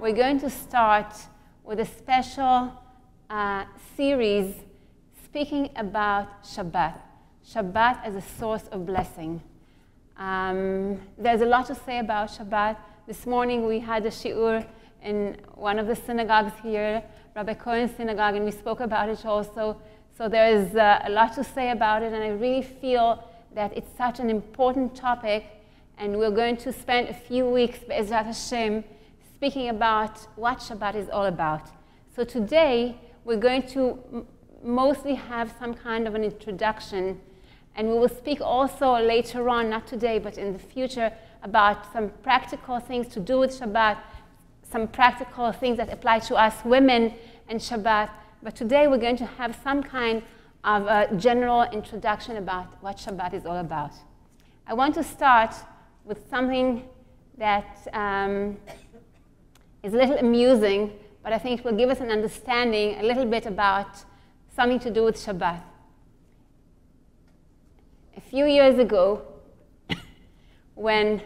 we're going to start with a special series speaking about Shabbat. Shabbat as a source of blessing. There's a lot to say about Shabbat. This morning we had a shiur in one of the synagogues here, Rabbi Cohen's synagogue, and we spoke about it also. So there's a lot to say about it, and I really feel that it's such an important topic, and we're going to spend a few weeks, Be'ezrat Hashem, speaking about what Shabbat is all about. So today, we're going to mostly have some kind of an introduction, and we will speak also later on, not today, but in the future, about some practical things to do with Shabbat, some practical things that apply to us women and Shabbat. But today, we're going to have some kind of a general introduction about what Shabbat is all about. I want to start with something that is a little amusing, but I think it will give us an understanding a little bit about something to do with Shabbat. A few years ago, when,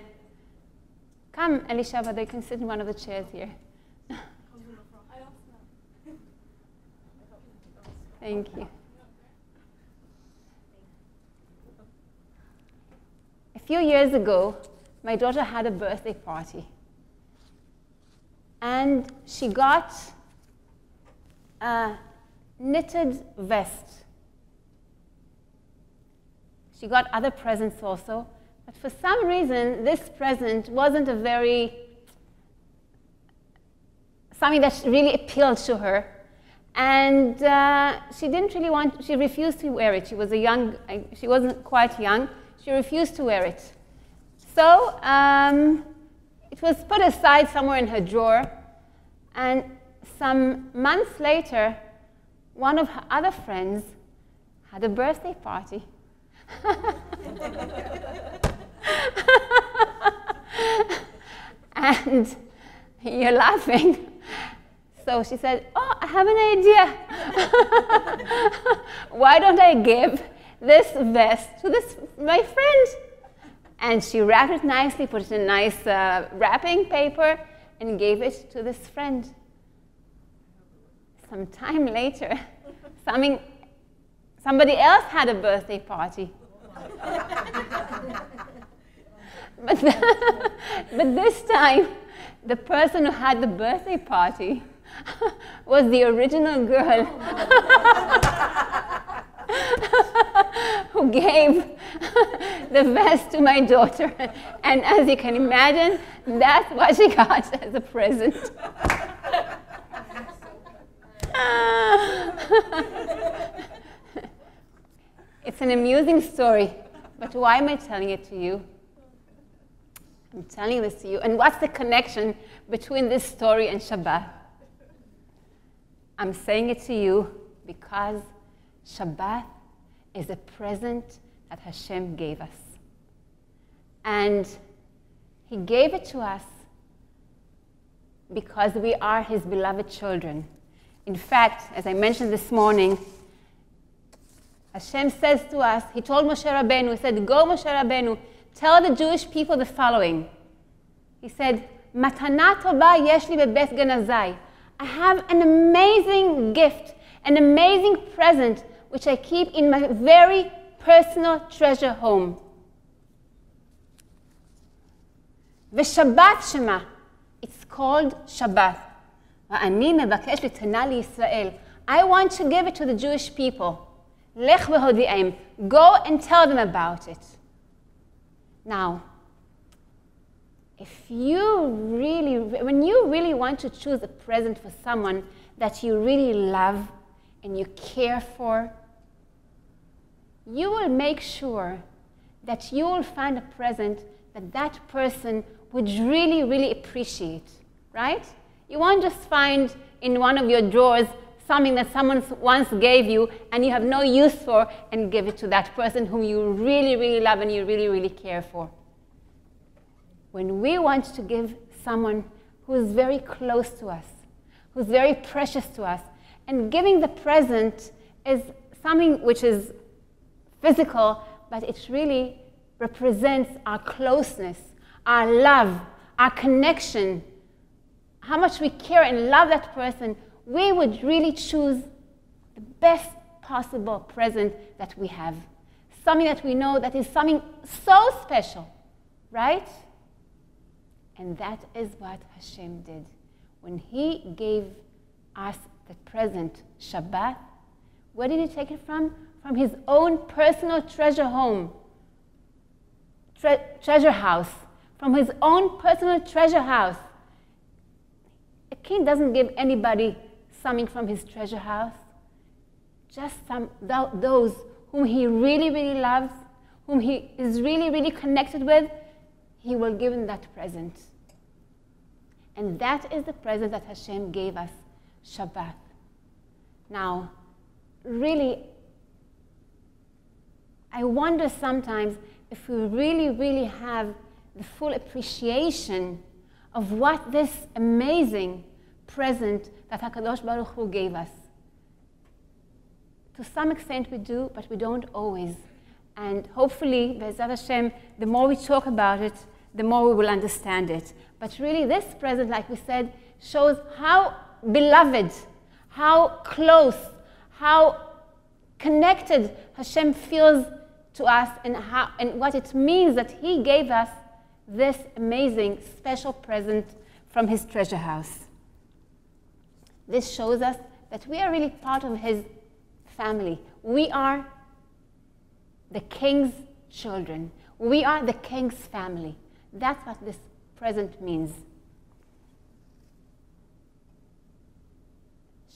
come Elishava, they can sit in one of the chairs here. Thank you. A few years ago, my daughter had a birthday party. And she got a knitted vest. She got other presents also. But for some reason, this present wasn't something that really appealed to her. And she refused to wear it. She wasn't quite young. She refused to wear it. So it was put aside somewhere in her drawer. And some months later, one of her other friends had a birthday party. And you're laughing. So she said, oh, I have an idea. Why don't I give this vest to my friend? And she wrapped it nicely, put it in nice wrapping paper, and gave it to this friend. Some time later, somebody else had a birthday party. But this time, the person who had the birthday party was the original girl who gave the vest to my daughter. And as you can imagine, that's what she got as a present. It's an amusing story, but why am I telling it to you? I'm telling this to you. And what's the connection between this story and Shabbat? I'm saying it to you because Shabbat is a present that Hashem gave us. And He gave it to us because we are His beloved children. In fact, as I mentioned this morning, Hashem says to us, He told Moshe Rabbeinu, He said, go Moshe Rabbeinu, tell the Jewish people the following. He said, Matana tova yesh li bebet ganazai. I have an amazing gift, an amazing present, which I keep in my very personal treasure home. V'Shabbat Shema. It's called Shabbat. V'ani mebakesh l'tana liYisrael. I want to give it to the Jewish people. Lech v'hodi'em. Go and tell them about it. Now, when you really want to choose a present for someone that you really love and you care for, you will make sure that you will find a present that that person would really, really appreciate, right? You won't just find in one of your drawers something that someone once gave you and you have no use for and give it to that person whom you really, really love and you really, really care for. When we want to give someone who is very close to us, who's very precious to us, and giving the present is something which is physical, but it really represents our closeness, our love, our connection, how much we care and love that person, we would really choose the best possible present that we have. Something that we know that is something so special, right? And that is what Hashem did. When He gave us the present, Shabbat, where did He take it from? From His own personal treasure home, treasure house. From His own personal treasure house. A king doesn't give anybody something from his treasure house. Just those whom he really, really loves, whom he is really, really connected with, he will give them that present. And that is the present that Hashem gave us, Shabbat. Now, really, I wonder sometimes if we really, really have the full appreciation of what this amazing present that HaKadosh Baruch Hu gave us. To some extent we do, but we don't always. And hopefully, Be'ezrat Hashem, the more we talk about it, the more we will understand it. But really, this present, like we said, shows how beloved, how close, how connected Hashem feels to us, and what it means that He gave us this amazing, special present from His treasure house. This shows us that we are really part of His family. We are the King's children. We are the King's family. That's what this present means.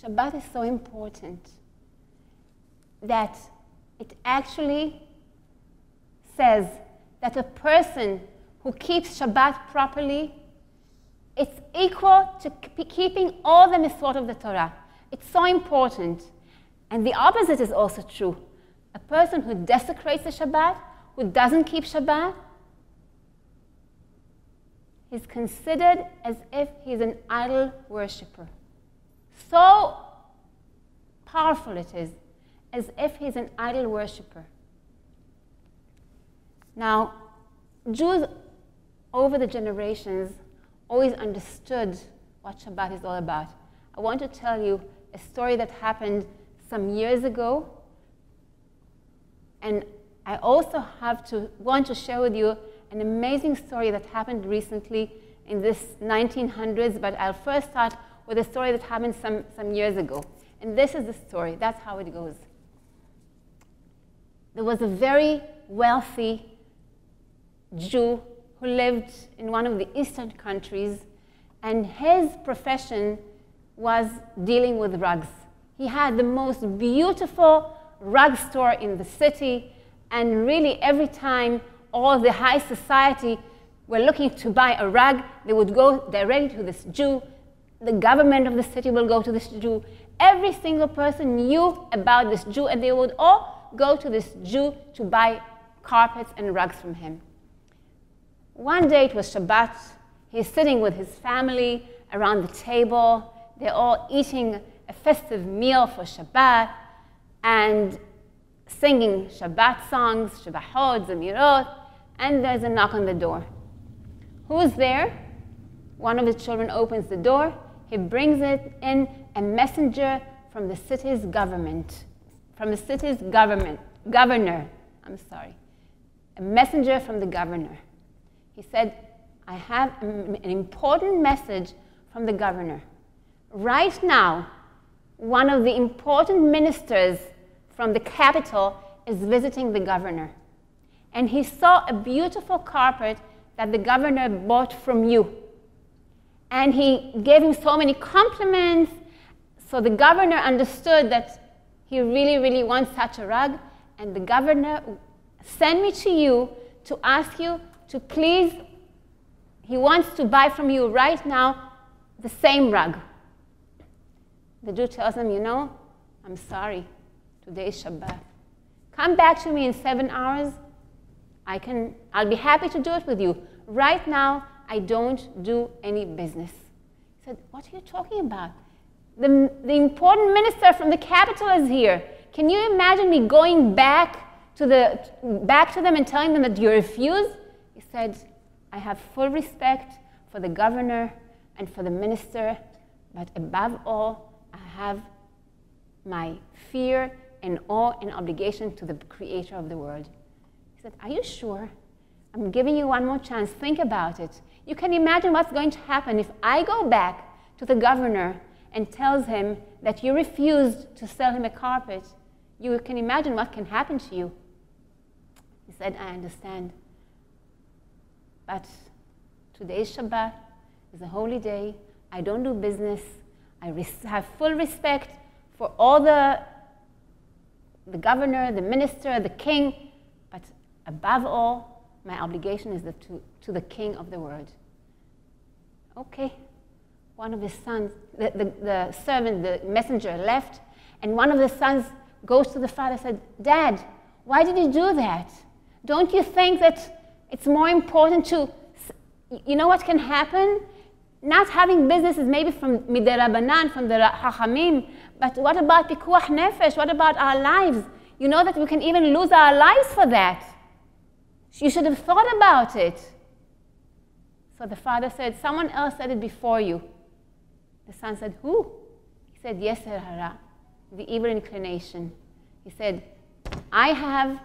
Shabbat is so important that it actually says that a person who keeps Shabbat properly, it's equal to keeping all the mitzvot of the Torah. It's so important. And the opposite is also true. A person who desecrates the Shabbat, who doesn't keep Shabbat, is considered as if he's an idol worshiper. So powerful it is, as if he's an idol worshiper. Now, Jews over the generations always understood what Shabbat is all about. I want to tell you a story that happened some years ago, and I also want to share with you an amazing story that happened recently in this 1900s, but I'll first start with a story that happened some years ago. And this is the story. That's how it goes. There was a very wealthy Jew who lived in one of the eastern countries, and his profession was dealing with rugs. He had the most beautiful rug store in the city, and really every time all the high society were looking to buy a rug, they would go directly to this Jew. The government of the city will go to this Jew. Every single person knew about this Jew, and they would all go to this Jew to buy carpets and rugs from him. One day, it was Shabbat. He's sitting with his family around the table. They're all eating a festive meal for Shabbat and singing Shabbat songs, Shabachot, Zamirot, and there's a knock on the door. Who's there? One of the children opens the door. He brings it in a messenger from the city's government, governor. A messenger from the governor. He said, I have an important message from the governor. Right now, one of the important ministers from the capital is visiting the governor. And he saw a beautiful carpet that the governor bought from you. And he gave him so many compliments. So the governor understood that he really, really wants such a rug. And the governor sent me to you to ask you to please, he wants to buy from you right now the same rug. The Jew tells him, you know, I'm sorry, today is Shabbat. Come back to me in 7 hours. I'll be happy to do it with you. Right now, I don't do any business. He said, what are you talking about? The important minister from the capital is here. Can you imagine me going back to them and telling them that you refuse? He said, I have full respect for the governor and for the minister, but above all, I have my fear and awe and obligation to the creator of the world. He said, are you sure? I'm giving you one more chance. Think about it. You can imagine what's going to happen if I go back to the governor and tells him that you refused to sell him a carpet. You can imagine what can happen to you. He said, I understand. But today's Shabbat is a holy day. I don't do business. I have full respect for all the governor, the minister, the king, but above all, my obligation is to the king of the world. Okay. One of his sons, the servant, the messenger left, and one of the sons goes to the father and said, Dad, why did you do that? Don't you think that it's more important to, you know what can happen? Not having business is maybe from midei Rabbanan, from the Chachamim, but what about pikuach nefesh? What about our lives? You know that we can even lose our lives for that. You should have thought about it. So the father said, someone else said it before you. The son said, who? He said, Yeser hara, the evil inclination. He said, I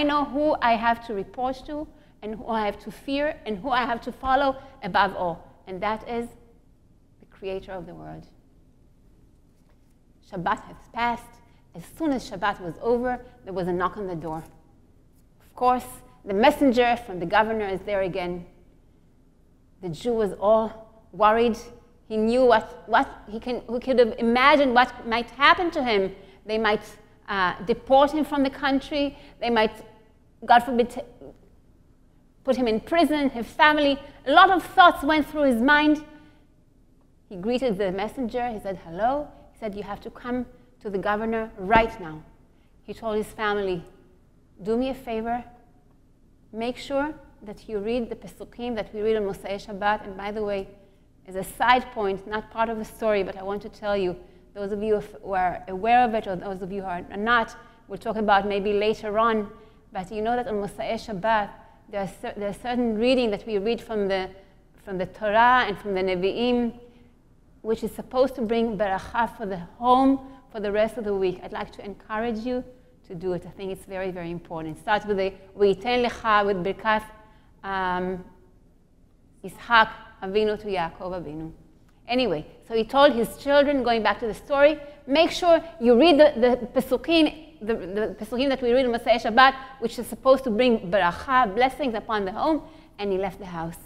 know who I have to report to, and who I have to fear, and who I have to follow above all. And that is the creator of the world. Shabbat has passed. As soon as Shabbat was over, there was a knock on the door. Of course, the messenger from the governor is there again. The Jew was all worried. He knew he could have imagined what might happen to him. They might deport him from the country. They might, God forbid, put him in prison, his family. A lot of thoughts went through his mind. He greeted the messenger. He said, hello. He said, you have to come to the governor right now. He told his family, do me a favor. Make sure that you read the Pesukim that we read on Mosai Shabbat. And by the way, as a side point, not part of the story, but I want to tell you, those of you who are aware of it, or those of you who are not, we'll talk about maybe later on, but you know that on Mosai Shabbat, there's certain reading that we read from the Torah and from the Nevi'im, which is supposed to bring beracha for the home for the rest of the week. I'd like to encourage you to do it. I think it's very, very important. It starts with the V'yiten lecha, with Birkat Yitzhak Avinu to Yaakov Avinu. Anyway, so he told his children, going back to the story, make sure you read the Pesukim, the Pesukim that we read in Mosai Shabbat, which is supposed to bring beracha, blessings upon the home, and he left the house.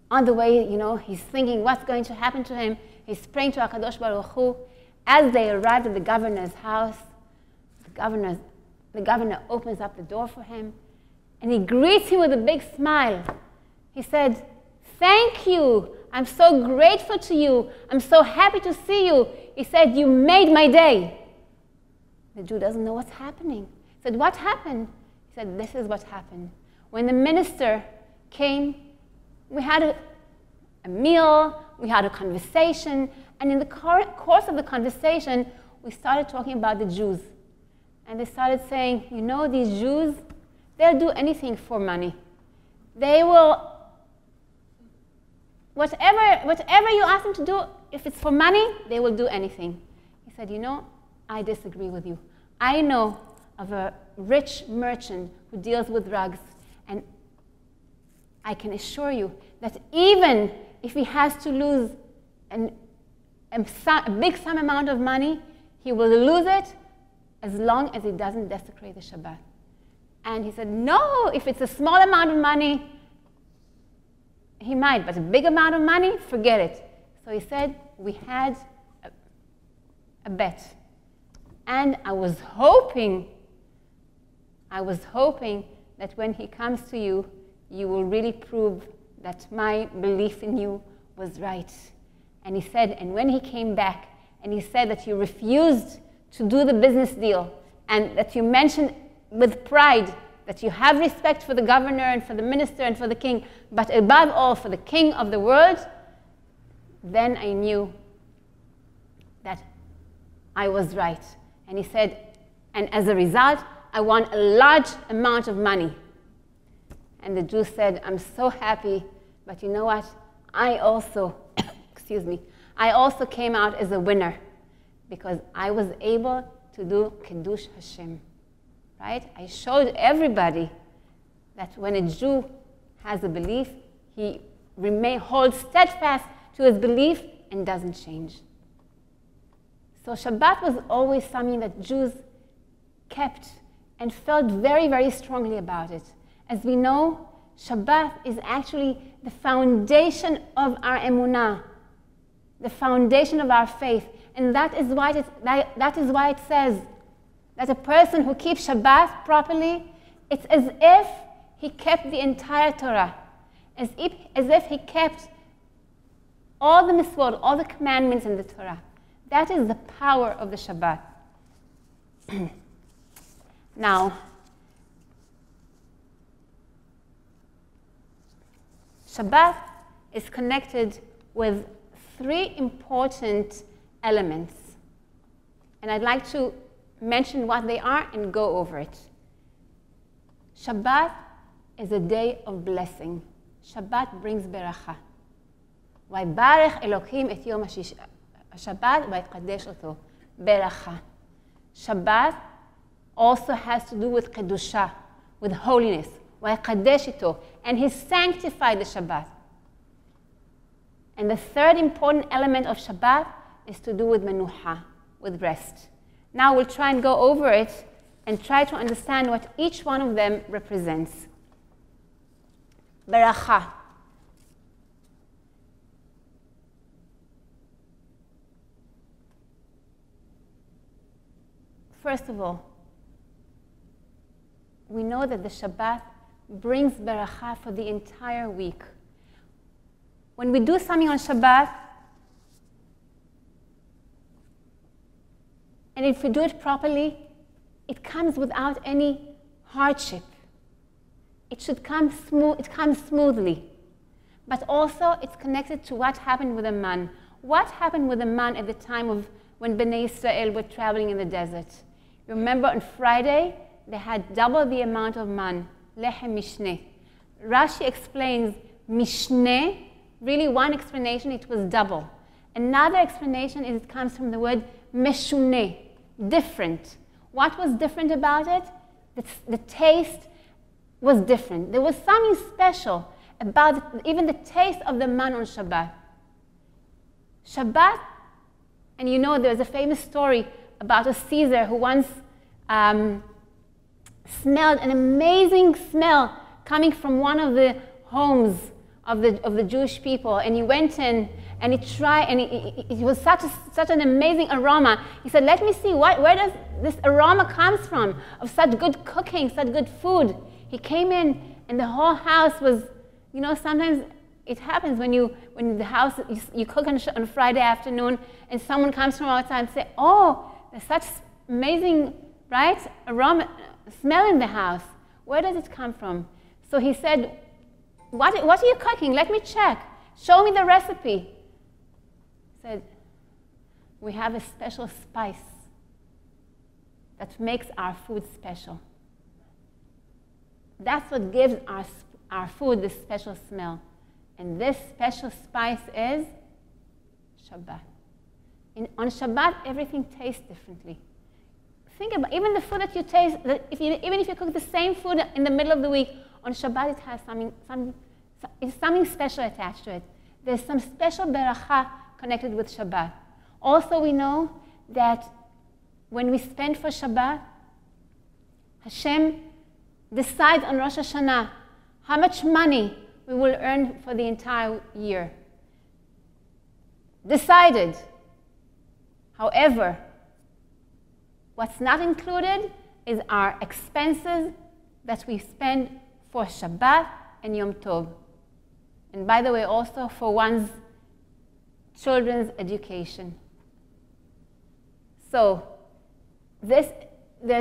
On the way, you know, he's thinking what's going to happen to him. He's praying to HaKadosh Baruch Hu. As they arrived at the governor's house, the governor opens up the door for him, and he greets him with a big smile. He said, thank you. I'm so grateful to you. I'm so happy to see you. He said, you made my day. The Jew doesn't know what's happening. He said, what happened? He said, this is what happened. When the minister came, we had a meal, we had a conversation, and in the course of the conversation, we started talking about the Jews. And they started saying, you know, these Jews, they'll do anything for money. They will, whatever you ask them to do, if it's for money, they will do anything. He said, you know, I disagree with you. I know of a rich merchant who deals with drugs, and I can assure you that even if he has to lose a big sum amount of money, he will lose it as long as he doesn't desecrate the Shabbat. And he said, no, if it's a small amount of money, he might, but a big amount of money, forget it. So he said, we had a bet. And I was hoping that when he comes to you, you will really prove that my belief in you was right. And he said, and when he came back, and he said that you refused to do the business deal, and that you mentioned with pride that you have respect for the governor and for the minister and for the king, but above all for the king of the world, then I knew that I was right. And he said, and as a result, I want a large amount of money. And the Jew said, I'm so happy But you know what? I also, excuse me, I also came out as a winner because I was able to do Kiddush Hashem, right? I showed everybody that when a Jew has a belief, he holds steadfast to his belief and doesn't change. So Shabbat was always something that Jews kept and felt very, very strongly about it. As we know, Shabbat is actually the foundation of our emunah, the foundation of our faith. And that is why it says that a person who keeps Shabbat properly, it's as if he kept the entire Torah, as if he kept all the mitzvot, all the commandments in the Torah. That is the power of the Shabbat. Now, Shabbat is connected with three important elements. And I'd like to mention what they are and go over it. Shabbat is a day of blessing. Shabbat brings beracha. Vaybarech Elokim et yom Shabbat vaykadesh oto. Beracha. Shabbat also has to do with kedusha, with holiness. Vaykadesh ito. And he sanctified the Shabbat. And the third important element of Shabbat is to do with menucha, with rest. Now we'll try and go over it and try to understand what each one of them represents. Beracha. First of all, we know that the Shabbat brings beracha for the entire week. When we do something on Shabbat, and if we do it properly, it comes without any hardship. It should come smooth. It comes smoothly. But also, it's connected to what happened with the man. What happened with the man at the time of when Bnei Israel were traveling in the desert? Remember, on Friday, they had double the amount of man, lechem mishneh. Rashi explains mishneh. Really, one explanation, it was double. Another explanation is it comes from the word meshuneh, different. What was different about it? The taste was different. There was something special about even the taste of the man on Shabbat. Shabbat, and you know there's a famous story about a Caesar who once smelled an amazing smell coming from one of the homes of the Jewish people, and he went in and he tried, and it was such an amazing aroma. He said, "Let me see where does this aroma comes from of such good cooking, such good food." He came in, and the whole house was, you know, sometimes it happens when the house you cook on Friday afternoon, and someone comes from outside and say, "Oh, there's such amazing, right, aroma, smell in the house. Where does it come from?" So he said, What are you cooking? Let me check. Show me the recipe. He said, "We have a special spice that makes our food special. That's what gives our food this special smell. And this special spice is Shabbat. On Shabbat, everything tastes differently. Think about even the food that you taste. Even if you cook the same food in the middle of the week, on Shabbat it has something special attached to it. There's some special beracha connected with Shabbat. Also, we know that when we spend for Shabbat, Hashem decides on Rosh Hashanah how much money we will earn for the entire year. Decided. However, what's not included is our expenses that we spend for Shabbat and Yom Tov. And by the way, also for one's children's education. So, there's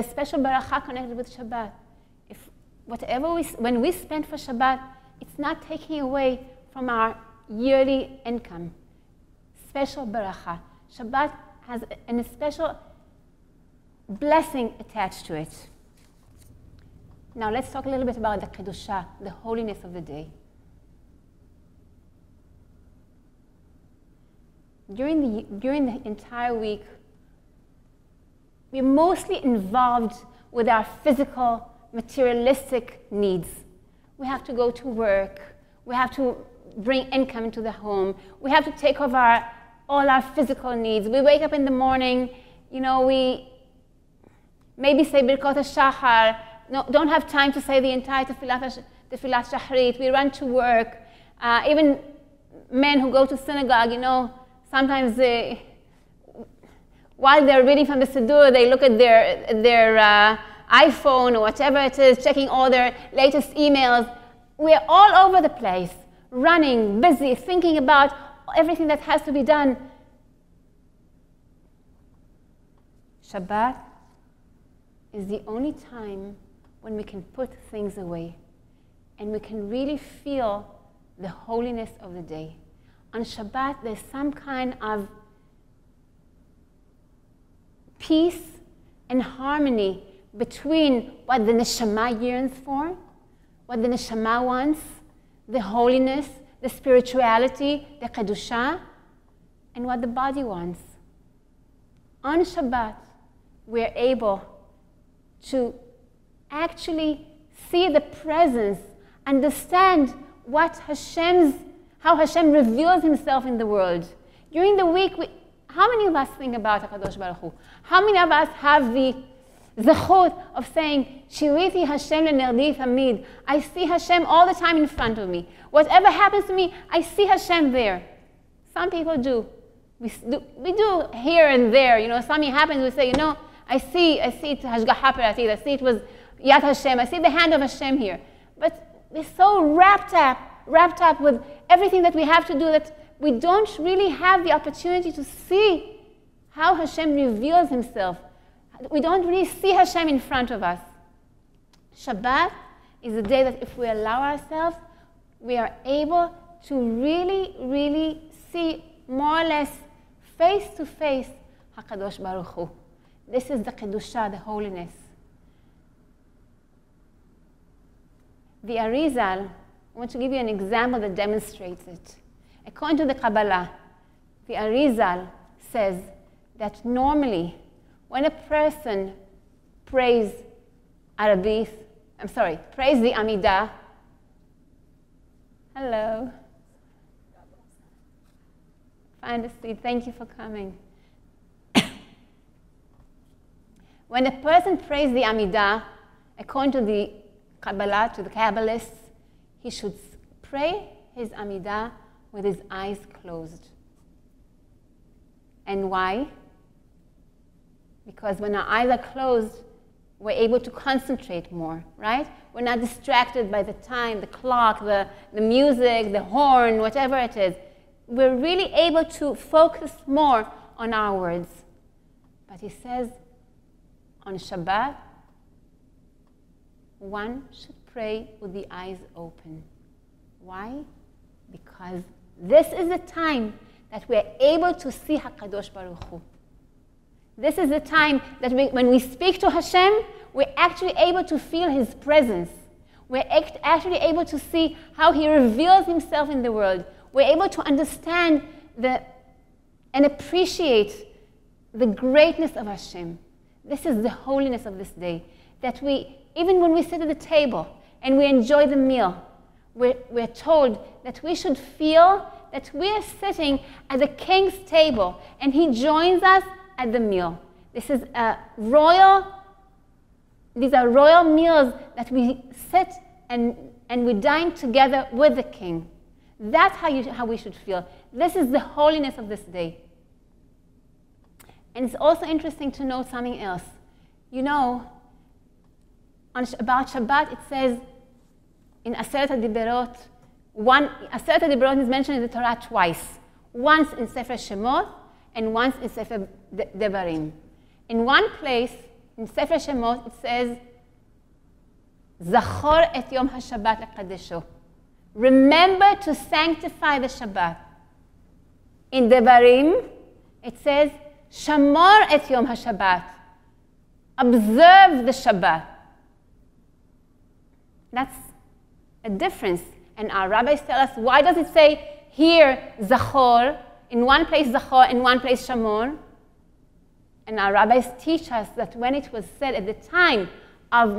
special beracha connected with Shabbat. When we spend for Shabbat, it's not taking away from our yearly income. Special beracha. Shabbat has a special blessing attached to it. Now let's talk a little bit about the kedusha, the holiness of the day. during the entire week, we're mostly involved with our physical, materialistic needs. We have to go to work. We have to bring income into the home. We have to take care of all our physical needs. We wake up in the morning, we maybe say Birkot HaShachar, don't have time to say the entire Tefillat Shachrit. We run to work. Even men who go to synagogue, sometimes while they're reading from the Siddur, they look at their iPhone or whatever it is, checking all their latest emails. We're all over the place, running, busy, thinking about everything that has to be done. Shabbat is the only time when we can put things away and we can really feel the holiness of the day. On Shabbat, there's some kind of peace and harmony between what the neshama yearns for, what the neshama wants, the holiness, the spirituality, the kedusha, and what the body wants. On Shabbat, we're able to actually see the presence, understand how Hashem reveals himself in the world. During the week, how many of us think about HaKadosh Baruch Hu? How many of us have the zechut of saying, Shiriti Hashem lenerdi tamid. I see Hashem all the time in front of me. Whatever happens to me, I see Hashem there. Some people do. We do here and there. Something happens, we say, I see it Hashgacha Pratit. I see it was Yad Hashem. I see the hand of Hashem here. But we're so wrapped up with everything that we have to do that we don't really have the opportunity to see how Hashem reveals himself. We don't really see Hashem in front of us. Shabbat is a day that if we allow ourselves, we are able to really, really see more or less face to face HaKadosh Baruch Hu. This is the Kedusha, the holiness. The Arizal, I want to give you an example that demonstrates it. According to the Kabbalah, the Arizal says that normally when a person prays the Amidah, hello, find a seat, thank you for coming. When a person prays the Amidah, according to the Kabbalah, to the Kabbalists, he should pray his Amidah with his eyes closed. And why? Because when our eyes are closed, we're able to concentrate more, right? We're not distracted by the time, the clock, the music, the horn, whatever it is. We're really able to focus more on our words. But he says, on Shabbat, one should pray with the eyes open. Why? Because this is the time that we're able to see HaKadosh Baruch Hu. This is the time that when we speak to Hashem, we're actually able to feel his presence. We're actually able to see how he reveals himself in the world. We're able to understand and appreciate the greatness of Hashem. This is the holiness of this day. That even when we sit at the table and we enjoy the meal, we're told that we should feel that we are sitting at the king's table and he joins us at the meal. These are royal meals that we sit and we dine together with the king. That's how we should feel. This is the holiness of this day. And it's also interesting to know something else. About Shabbat, it says in Aseret HaDiberot, Aseret HaDiberot is mentioned in the Torah twice. Once in Sefer Shemot and once in Sefer Devarim. In one place, in Sefer Shemot, it says, Zachor et Yom HaShabbat lekadesho. Remember to sanctify the Shabbat. In Devarim, it says, Shamor et Yom HaShabbat. Observe the Shabbat. That's a difference. And our rabbis tell us, why does it say here, Zachor, In one place Zachor, in one place Shamor. And our rabbis teach us that when it was said at the time of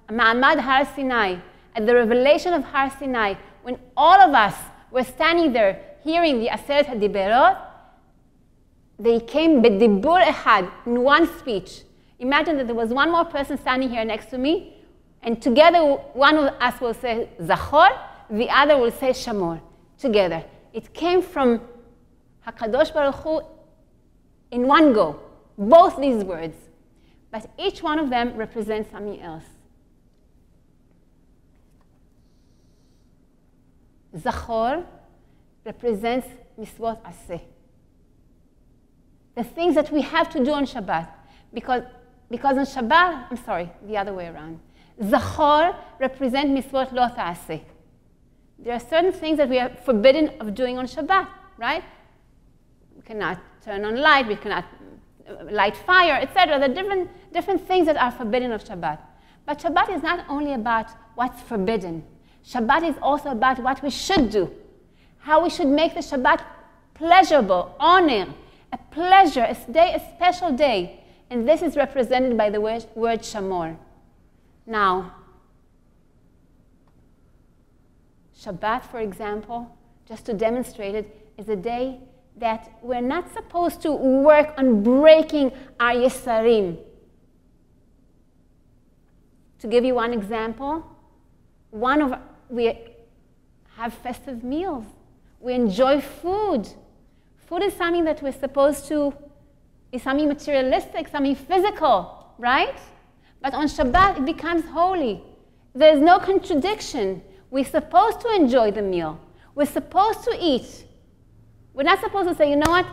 Ma'amad Har Sinai, at the revelation of Har Sinai, when all of us were standing there hearing the Aseret HaDiberot, they came b'dibur echad, in one speech. Imagine that there was one more person standing here next to me, and together one of us will say Zachor, the other will say Shamor, together. It came from HaKadosh Baruch Hu in one go, both these words. But each one of them represents something else. Zachor represents Misvot Aseh. The things that we have to do on Shabbat. Because on Shabbat, I'm sorry, the other way around. Zachor represents Misvot Lo Ta'aseh. There are certain things that we are forbidden of doing on Shabbat, right? We cannot turn on light, we cannot light fire, etc. There are different things that are forbidden of Shabbat. But Shabbat is not only about what's forbidden. Shabbat is also about what we should do. How we should make the Shabbat pleasurable, honor, a pleasure, a special day. And this is represented by the word Shamor. Now, Shabbat, for example, just to demonstrate it, is a day that we're not supposed to work on breaking our Yesarim. To give you one example, we have festive meals. We enjoy food. Food is something that we're supposed to, is something materialistic, something physical, right? But on Shabbat, it becomes holy. There's no contradiction. We're supposed to enjoy the meal. We're supposed to eat. We're not supposed to say, you know what?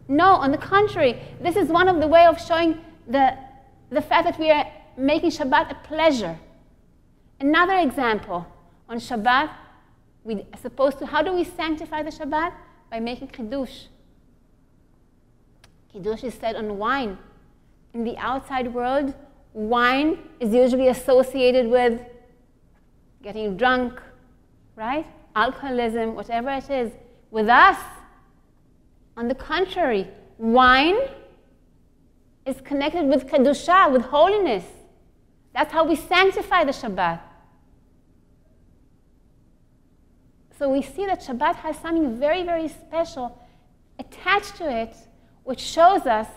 No, on the contrary, this is one of the ways of showing the fact that we are making Shabbat a pleasure. Another example, on Shabbat, we are supposed to, how do we sanctify the Shabbat? By making Kiddush. Kiddush is said on wine. In the outside world, wine is usually associated with getting drunk, right? Alcoholism, whatever it is. With us, on the contrary, wine is connected with Kedusha, with holiness. That's how we sanctify the Shabbat. So we see that Shabbat has something very, very special attached to it, which shows us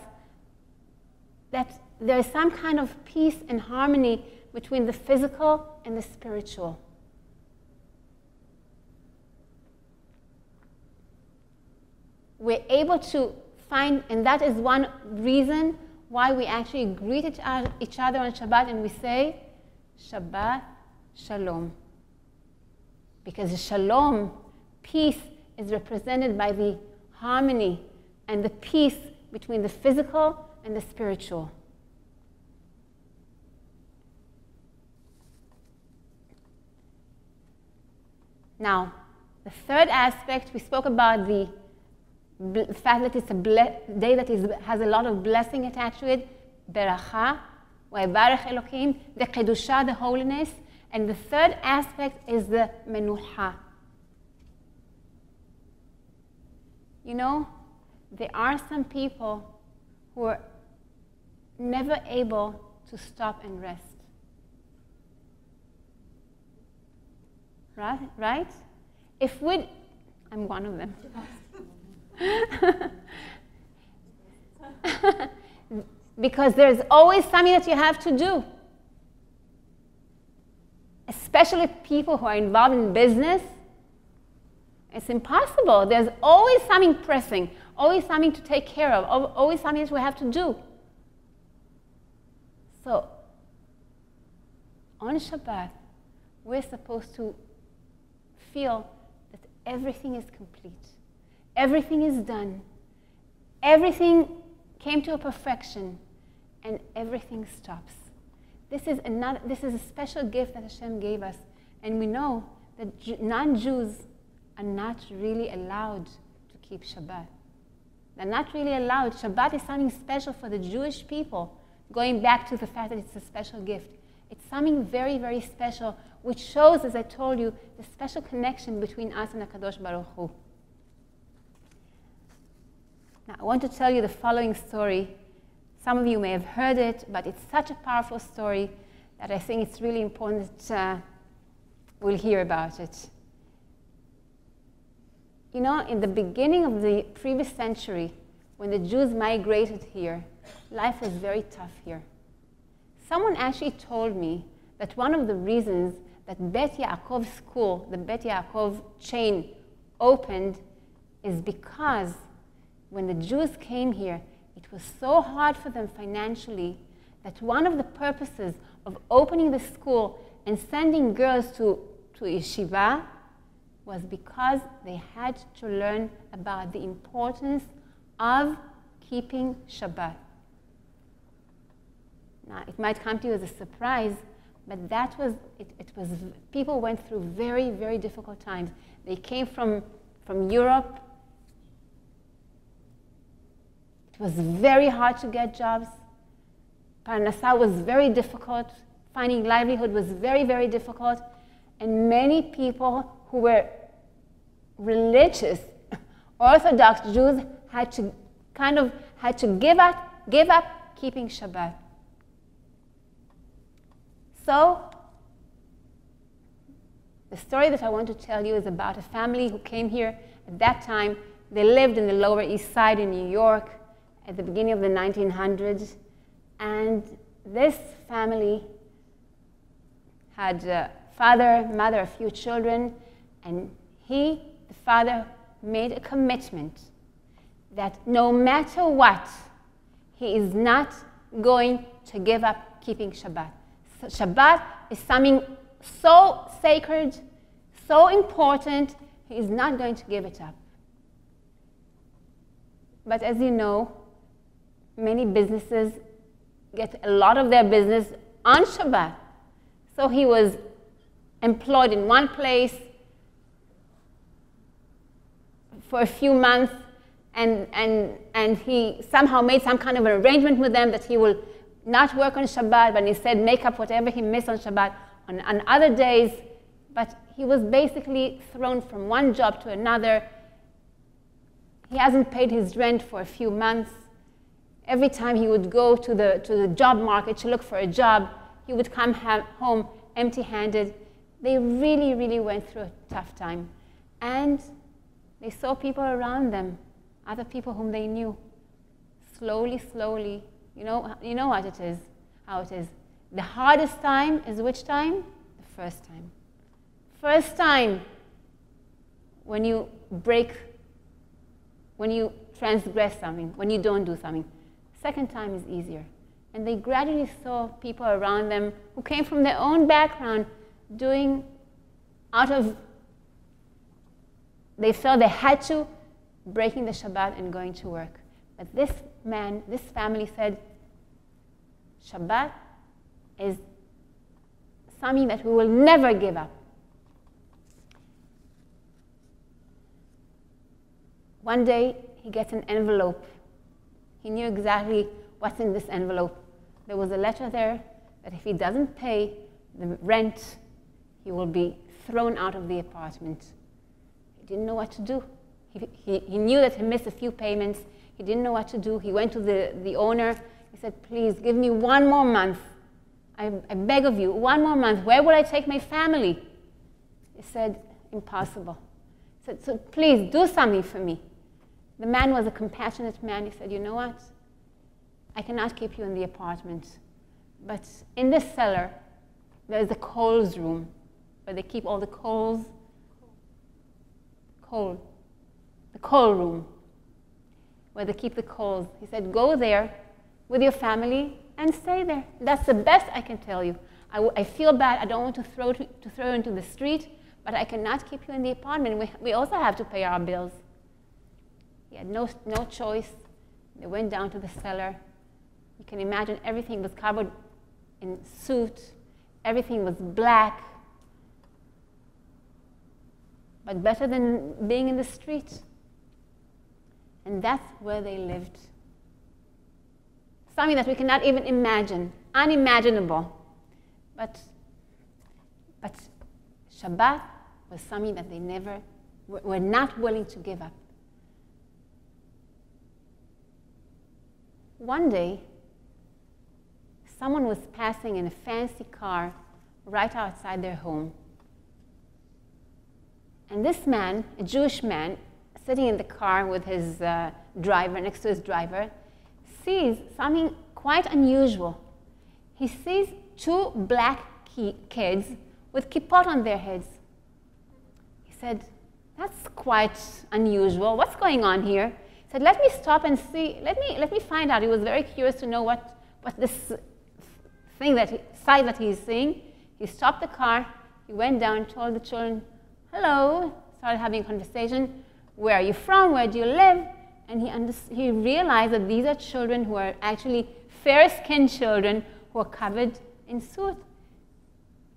that there is some kind of peace and harmony between the physical and the spiritual. We're able to find, and that is one reason why we actually greet each other on Shabbat and we say, Shabbat Shalom. Because Shalom, peace, is represented by the harmony and the peace between the physical and the spiritual. Now, the third aspect, we spoke about the fact that it's a day that has a lot of blessing attached to it, beracha, v'yivarech Elokim, the kedusha, the holiness, and the third aspect is the menucha. You know, there are some people who are never able to stop and rest. Right? I'm one of them. Because there's always something that you have to do. Especially people who are involved in business. It's impossible. There's always something pressing, always something to take care of, always something that we have to do. So, on Shabbat, we're supposed to feel that everything is complete. Everything is done. Everything came to a perfection, and everything stops. This is a special gift that Hashem gave us, and we know that non-Jews are not really allowed to keep Shabbat. They're not really allowed. Shabbat is something special for the Jewish people, going back to the fact that it's a special gift. It's something very, very special, which shows, as I told you, the special connection between us and HaKadosh Baruch Hu. Now, I want to tell you the following story. Some of you may have heard it, but it's such a powerful story that I think it's really important that we'll hear about it. You know, in the beginning of the previous century, when the Jews migrated here, life was very tough here. Someone actually told me that one of the reasons that Bet Yaakov school, the Bet Yaakov chain, opened is because when the Jews came here, it was so hard for them financially that one of the purposes of opening the school and sending girls to yeshiva was because they had to learn about the importance of keeping Shabbat. Now, it might come to you as a surprise, but that was, people went through very, very difficult times. They came from Europe. It was very hard to get jobs. Parnassah was very difficult. Finding livelihood was very, very difficult. And many people who were religious, Orthodox Jews had to give up keeping Shabbat. So, the story that I want to tell you is about a family who came here at that time. They lived in the Lower East Side in New York at the beginning of the 1900s. And this family had a father, mother, a few children, and the father, made a commitment that no matter what, he is not going to give up keeping Shabbat. So Shabbat is something so sacred, so important, he is not going to give it up. But as you know, many businesses get a lot of their business on Shabbat. So he was employed in one place for a few months, and he somehow made some kind of an arrangement with them that he will not work on Shabbat, but instead make up whatever he missed on Shabbat on other days. But he was basically thrown from one job to another. He hasn't paid his rent for a few months. Every time he would go to the job market to look for a job, he would come home empty-handed. They really, really went through a tough time. And they saw people around them, other people whom they knew. Slowly, slowly, you know what it is, how it is. The hardest time is which time? The first time. First time when you transgress something, when you don't do something. Second time is easier. And they gradually saw people around them who came from their own background doing they felt they had to, breaking the Shabbat and going to work. But this family said, Shabbat is something that we will never give up. One day, he gets an envelope. He knew exactly what's in this envelope. There was a letter there that if he doesn't pay the rent, he will be thrown out of the apartment. He didn't know what to do. He knew that he missed a few payments. He didn't know what to do. He went to the owner. He said, please, give me one more month. I beg of you, one more month. Where will I take my family? He said, impossible. He said, so please, do something for me. The man was a compassionate man. He said, you know what? I cannot keep you in the apartment. But in this cellar, there's a coals room where they keep all the coals. The coal room where they keep the coals. He said, go there with your family and stay there. That's the best I can tell you. I feel bad. I don't want to throw you into the street, but I cannot keep you in the apartment. We also have to pay our bills. He had no choice. They went down to the cellar. You can imagine everything was covered in soot. Everything was black. But better than being in the street. And that's where they lived. Something that we cannot even imagine, unimaginable. But Shabbat was something that they never were not willing to give up. One day, someone was passing in a fancy car right outside their home. And this man, a Jewish man, sitting in the car with his driver, next to his driver, sees something quite unusual. He sees two black kids with kippot on their heads. He said, "That's quite unusual. What's going on here?" He said, "Let me stop and see. Let me find out." He was very curious to know what this sight that he's seeing. He stopped the car. He went down, told the children, "Hello," started having a conversation. "Where are you from? Where do you live?" And he realized that these are children who are actually fair-skinned children who are covered in soot.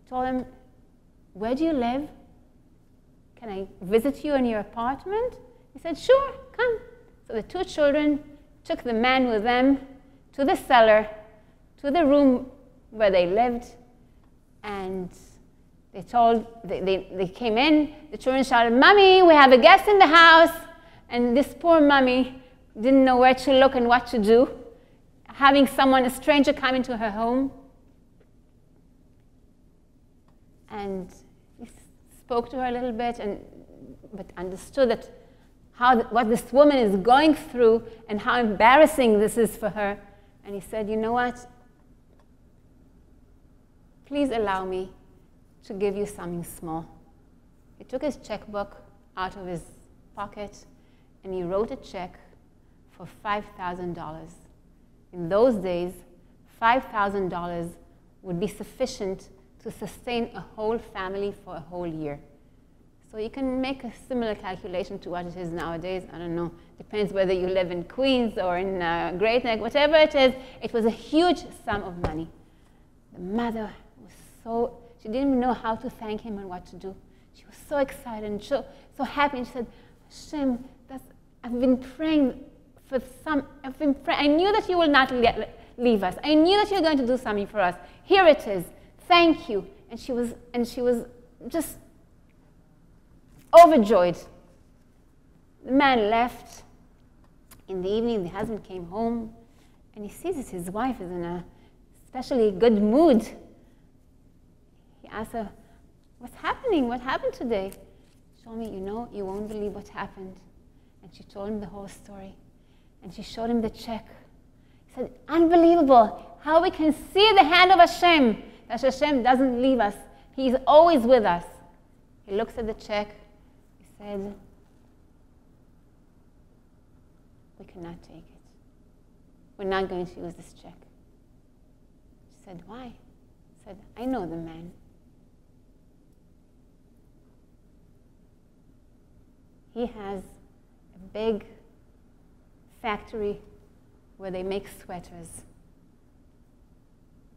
Told him, "Where do you live? Can I visit you in your apartment?" He said, "Sure, come." So the two children took the man with them to the cellar, to the room where they lived, and they came in. The children shouted, "Mommy, we have a guest in the house." And this poor mommy didn't know where to look and what to do, having a stranger come into her home. And he spoke to her a little bit, but understood that what this woman is going through and how embarrassing this is for her. And he said, "You know what? Please allow me to give you something small." He took his checkbook out of his pocket and he wrote a check for $5,000. In those days, $5,000 would be sufficient to sustain a whole family for a whole year. So you can make a similar calculation to what it is nowadays. I don't know, depends whether you live in Queens or in Great Neck, whatever it is. It was a huge sum of money. The mother was she didn't even know how to thank him and what to do. She was so excited and so happy. And she said, "Hashem, I've been praying for I knew that you will not leave us. I knew that you were going to do something for us. Here it is. Thank you." And she was just overjoyed. The man left. In the evening, the husband came home, and he sees that his wife is in a especially good mood. He asked her, "What's happening? What happened today?" She told me, "You won't believe what happened." And she told him the whole story. And she showed him the check. He said, "Unbelievable how we can see the hand of Hashem, that Hashem doesn't leave us. He is always with us." He looks at the check. He said, "We cannot take it. We're not going to use this check." She said, "Why?" He said, "I know the man. He has a big factory where they make sweaters.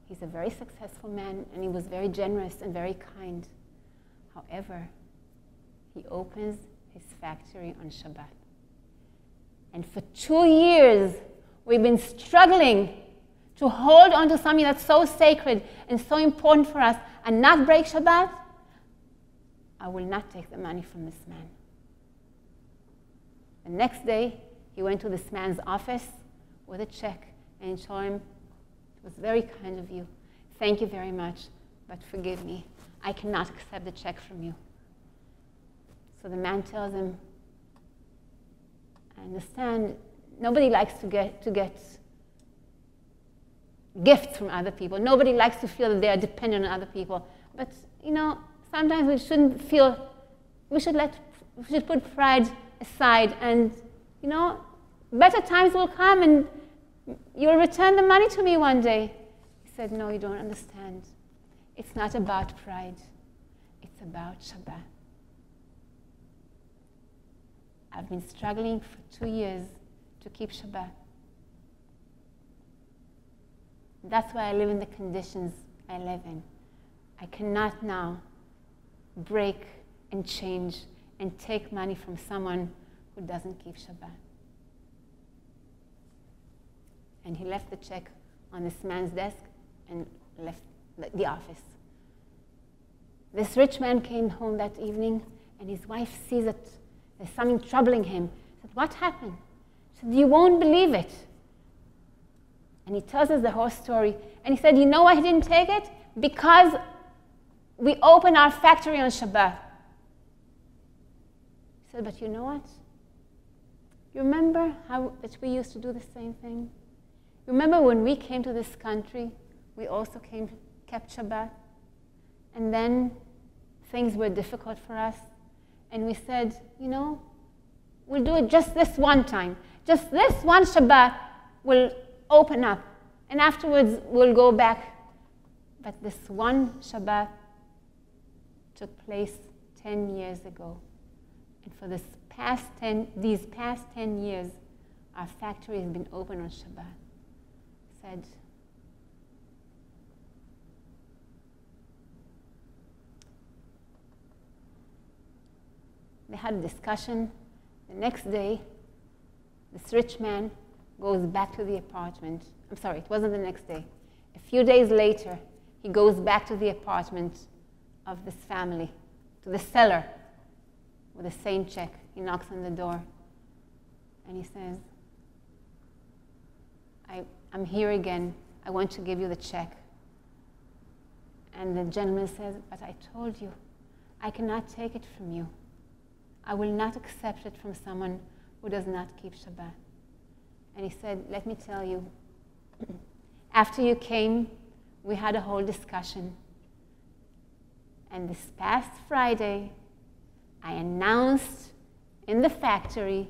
He's a very successful man, and he was very generous and very kind. However, he opens his factory on Shabbat. And for 2 years, we've been struggling to hold on to something that's so sacred and so important for us and not break Shabbat. I will not take the money from this man." The next day, he went to this man's office with a check, and he told him, "It was very kind of you. Thank you very much, but forgive me. I cannot accept the check from you." So the man tells him, "I understand nobody likes to get gifts from other people. Nobody likes to feel that they are dependent on other people. But, sometimes we shouldn't feel, we should put pride aside, and, better times will come and you'll return the money to me one day." He said, "No, you don't understand. It's not about pride. It's about Shabbat. I've been struggling for 2 years to keep Shabbat. That's why I live in the conditions I live in. I cannot now break and change and take money from someone who doesn't keep Shabbat." And he left the check on this man's desk and left the office. This rich man came home that evening, and his wife sees that there's something troubling him. He said, "What happened?" She said, "You won't believe it. And he tells us the whole story. And he said, you know why he didn't take it? Because we open our factory on Shabbat. He said, but you know what? You remember how that we used to do the same thing? You remember when we came to this country, we also kept Shabbat? And then things were difficult for us. And we said, you know, we'll do it just this one time. Just this one Shabbat will open up. And afterwards, we'll go back. But this one Shabbat took place 10 years ago. And for these past 10 years, our factory has been open on Shabbat. Said, they had a discussion. The next day, this rich man goes back to the apartment. I'm sorry, it wasn't the next day. A few days later, he goes back to the apartment of this family, to the seller, with the same check. He knocks on the door, and he says, I'm here again. I want to give you the check. And the gentleman says, but I told you, I cannot take it from you. I will not accept it from someone who does not keep Shabbat. And he said, let me tell you, after you came, we had a whole discussion. And this past Friday, I announced in the factory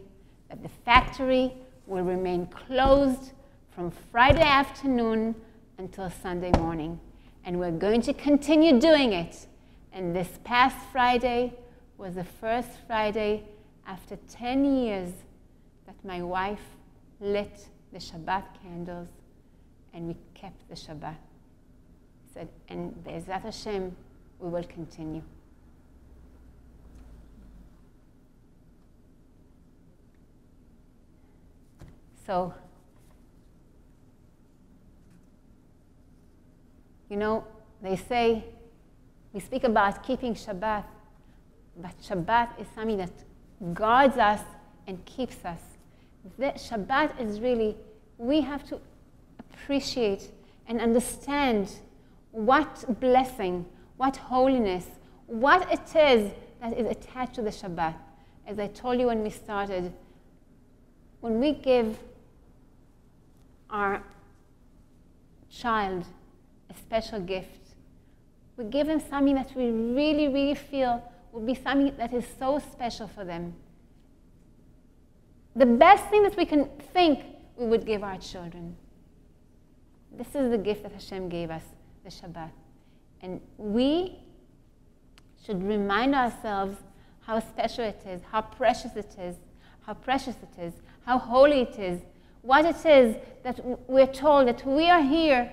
that the factory will remain closed from Friday afternoon until Sunday morning. And we're going to continue doing it. And this past Friday was the first Friday after 10 years that my wife lit the Shabbat candles, and we kept the Shabbat. Said, and Be'ezrat Hashem, we will continue. So, you know, they say, we speak about keeping Shabbat, but Shabbat is something that guards us and keeps us. The Shabbat is really, we have to appreciate and understand what blessing, what holiness, what it is that is attached to the Shabbat. As I told you when we started, when we give our child a special gift, we give them something that we really, really feel will be something that is so special for them. The best thing that we can think we would give our children. This is the gift that Hashem gave us, the Shabbat. And we should remind ourselves how special it is, how precious it is, how precious it is, how holy it is, what it is that we're told that we are here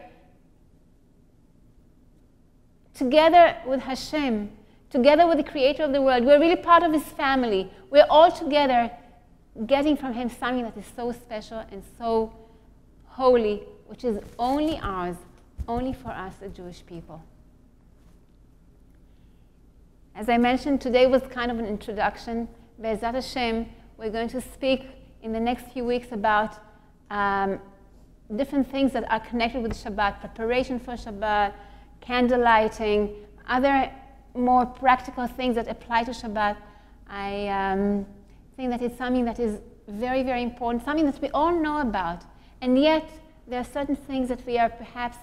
together with Hashem, together with the Creator of the world. We're really part of His family. We're all together getting from Him something that is so special and so holy, which is only ours, only for us, the Jewish people. As I mentioned, today was kind of an introduction. Be'ezrat Hashem, we're going to speak in the next few weeks about different things that are connected with Shabbat, preparation for Shabbat, candle lighting, other more practical things that apply to Shabbat. I think that it's something that is very, very important, something that we all know about, and yet there are certain things that we are perhaps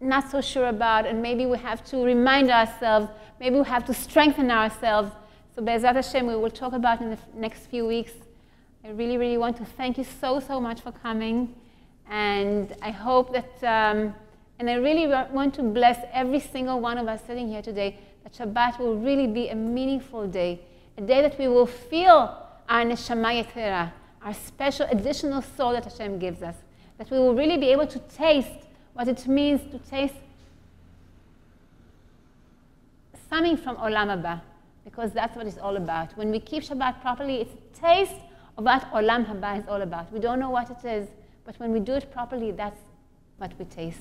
not so sure about, and maybe we have to remind ourselves, maybe we have to strengthen ourselves. So Be'ezrat Hashem, we will talk about in the next few weeks. I really, really want to thank you so, so much for coming, and I hope that, and I really want to bless every single one of us sitting here today, that Shabbat will really be a meaningful day, a day that we will feel our neshama yetera, our special additional soul that Hashem gives us, that we will really be able to taste what it means to taste something from Olam Haba, because that's what it's all about. When we keep Shabbat properly, it's a taste of what Olam Haba is all about. We don't know what it is, but when we do it properly, that's what we taste.